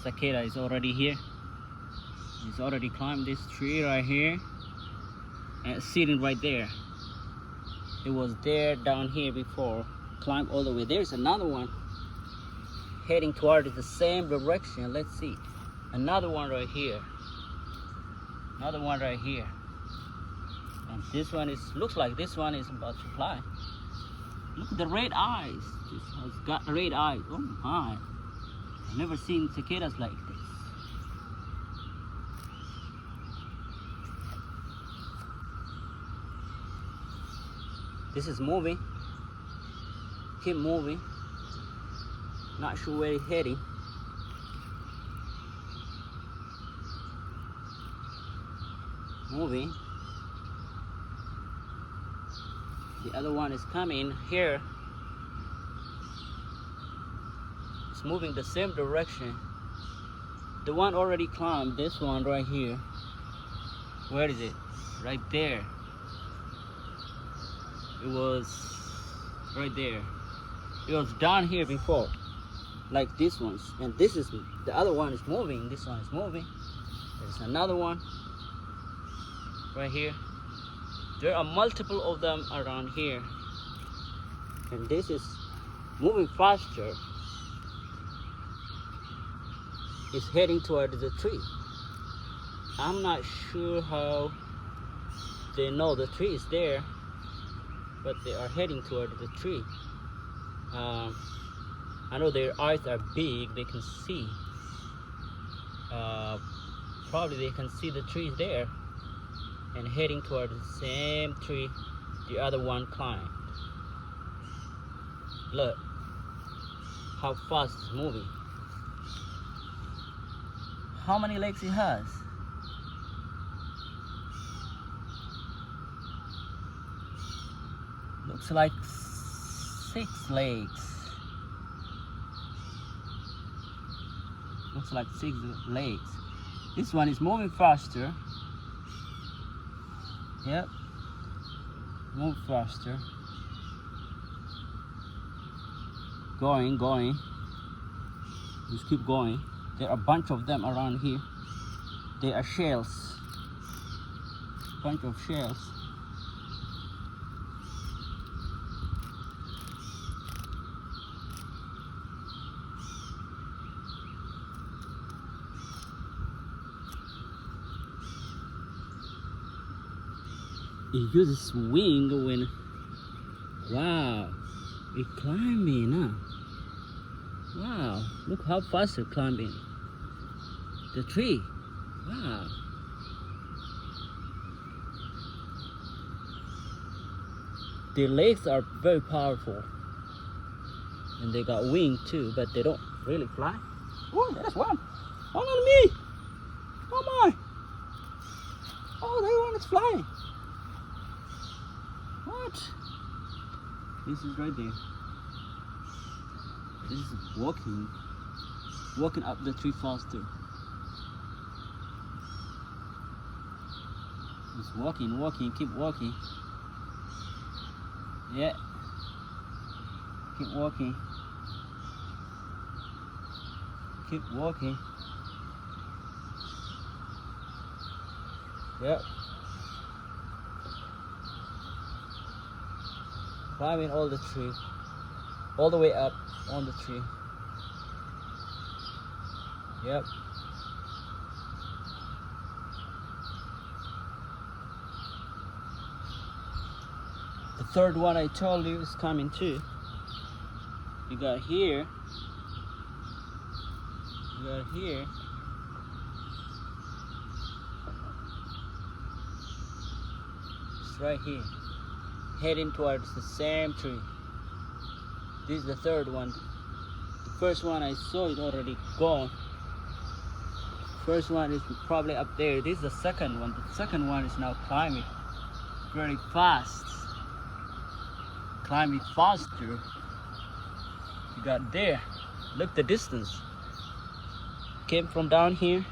Cicada is already here. He's already climbed this tree right here and sitting right there. It was there down here before. Climbed all the way. There's another one heading toward the same direction. Let's see. Another one right here. Another one right here. And this one looks like this one is about to fly. Look at the red eyes. This has got red eyes. Oh my. I've never seen cicadas like this. This is moving. Keep moving. Not sure where it's heading. Moving. The other one is coming here. It's moving the same direction. The one already climbed, this one right here. Where is it? Right there. It was right there. It was down here before, like this one. And this is, the other one is moving. This one is moving. There's another one right here. There are multiple of them around here. And this is moving faster. It's heading toward the tree. I'm not sure how they know the tree is there, but they are heading toward the tree. I know their eyes are big, they can see. Probably they can see the trees there and heading toward the same tree the other one climbed. Look how fast it's moving. How many legs it has? Looks like 6 legs. Looks like 6 legs. This one is moving faster. Yep. Move faster. Going. Just keep going. There are a bunch of them around here. They are shells. Bunch of shells. It uses wing when, wow, it's climbing, huh? Wow, look how fast it's climbing. The tree, wow. Their legs are very powerful. And they got wings too, but they don't really fly. Oh, there's one. Oh, not me. Oh my. Oh, that one is flying. What? This is right there. This is walking up the tree faster. Just walking, keep walking. Yeah. Keep walking. Keep walking. Yep. Climbing all the tree, all the way up on the tree. Yep. The third one I told you is coming too. You got here. You got here. It's right here. Heading towards the same tree. This is the third one. The first one I saw is already gone. First one is probably up there. This is the second one. The second one is now climbing very fast. Climbing faster. You got there. Look the distance. Came from down here.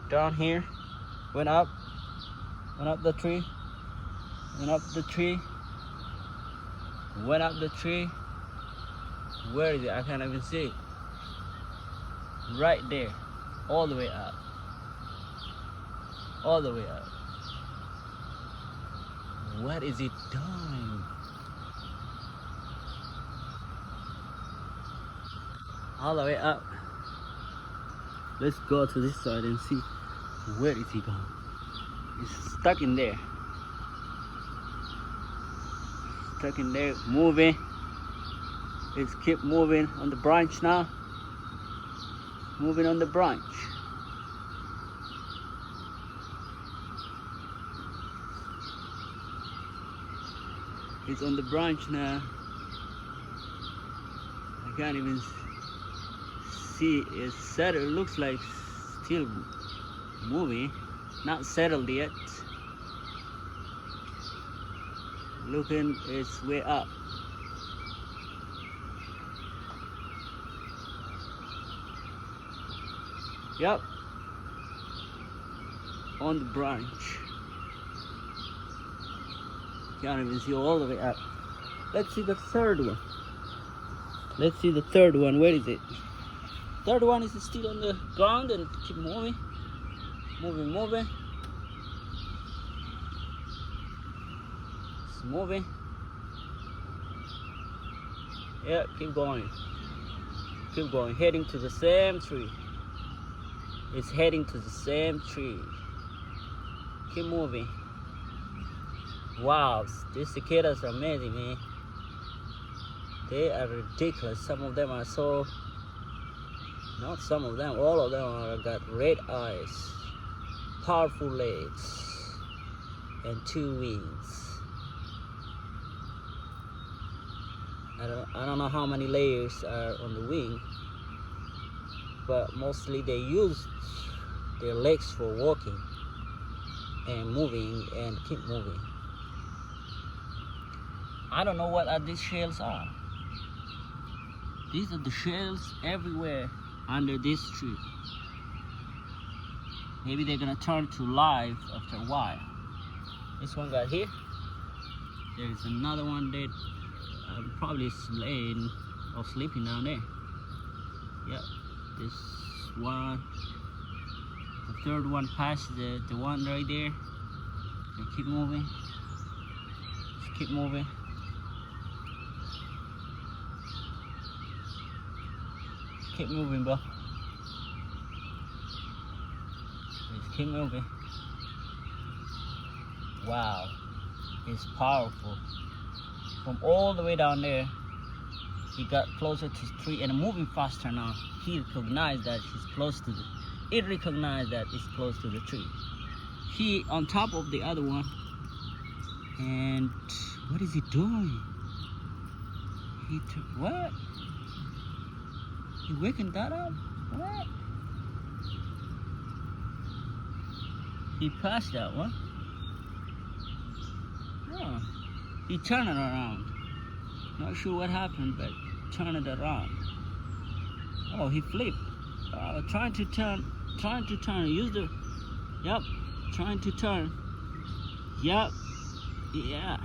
Down here. Went up the tree. Went up the tree. Went up the tree. Where is it? I can't even see it. right there, all the way up, all the way up. What is it doing? All the way up. Let's go to this side and see where is he going. He's stuck in there. Stuck in there, moving. Let's keep moving on the branch now. Moving on the branch. It's on the branch now. I can't even see it's settled. It looks like still moving, not settled yet. Looking its way up. Yep, on the branch. Can't even see all the way up. Let's see the third one. Let's see the third one. Where is it? Third one is still on the ground and keep moving. Moving. It's moving. Yeah, keep going. Keep going. Heading to the same tree. It's heading to the same tree. Keep moving. Wow, these cicadas are amazing, man. They are ridiculous. Some of them are so, not some of them, all of them are got red eyes, powerful legs, and 2 wings. I don't know how many layers are on the wing, but mostly they use their legs for walking and moving and keep moving. I don't know what these shells are. These are the shells everywhere under this tree. Maybe they're gonna turn to life after a while. This one got here. There's another one that probably laying or sleeping down there. Yep, this one. The third one past the one right there. And keep moving. Just keep moving. Keep moving, bro. Just keep moving. Wow, it's powerful. From all the way down there, he got closer to the tree and moving faster now. He recognized that he's close to it recognized that it's close to the tree. He on top of the other one. And what is he doing? What? You waking that up? What? He passed that one. Oh, he turned it around. Not sure what happened, but turned it around. Oh, he flipped. Trying to turn. Use the. Yep, trying to turn. Yep. Yeah.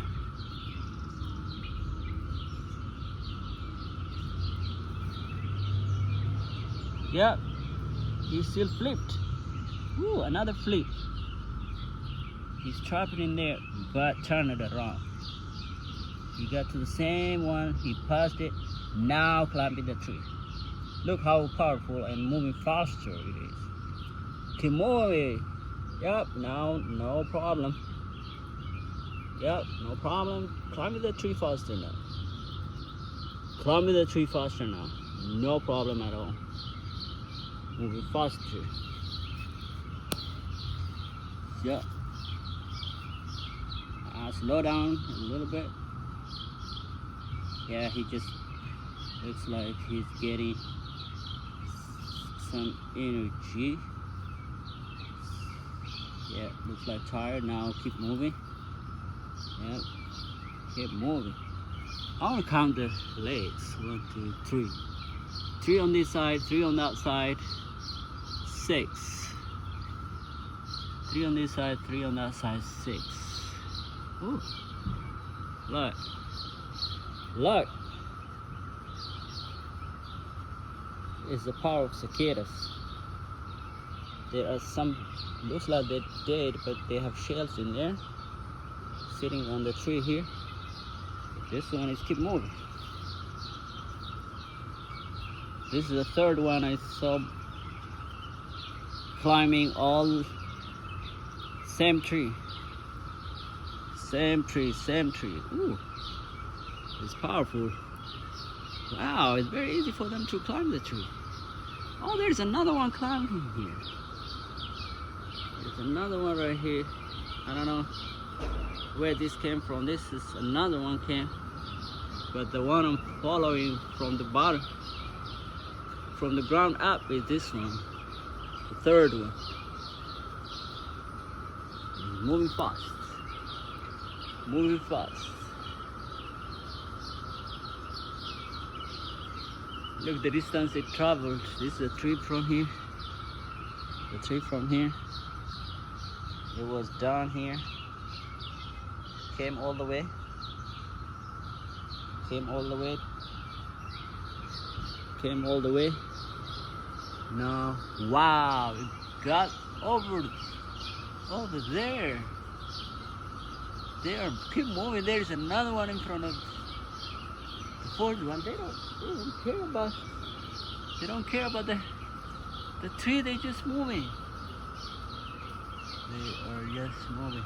Yep. He still flipped. Ooh, another flip. He's trapped in there, but turned it around. He got to the same one. He passed it. Now climbing the tree. Look how powerful and moving faster it is. Keep moving. Yep. Now no problem. Yep. No problem. Climbing the tree faster now. Climbing the tree faster now. No problem at all. Moving faster. Yep. Slow down a little bit. Yeah, he just looks like he's getting some energy. Yeah, looks like tired now. Keep moving. Yep. Keep moving. I want to count the legs. 1, 2, 3. 3 on this side, 3 on that side. 6. 3 on this side, 3 on that side. 6. Ooh. Look. Look. is the power of cicadas. There are some, looks like they're dead, but they have shells in there, sitting on the tree here. This one is keep moving. This is the third one I saw climbing all same tree. Same tree, same tree. Ooh, it's powerful. Wow, it's very easy for them to climb the tree. Oh, there's another one climbing here. There's another one right here. I don't know where this came from. This is another one came, but the one I'm following from the bottom, from the ground up, is this one, the third one. Moving fast, moving fast. Look the distance it traveled. This is a tree from here. The tree from here. It was down here. Came all the way. Came all the way. Came all the way. Now, wow! It got over there. They are keep moving. There is another one in front of the fourth one. They don't care about the tree. They just moving. They are just moving.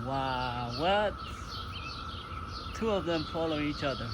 Wow, what? Two of them follow each other.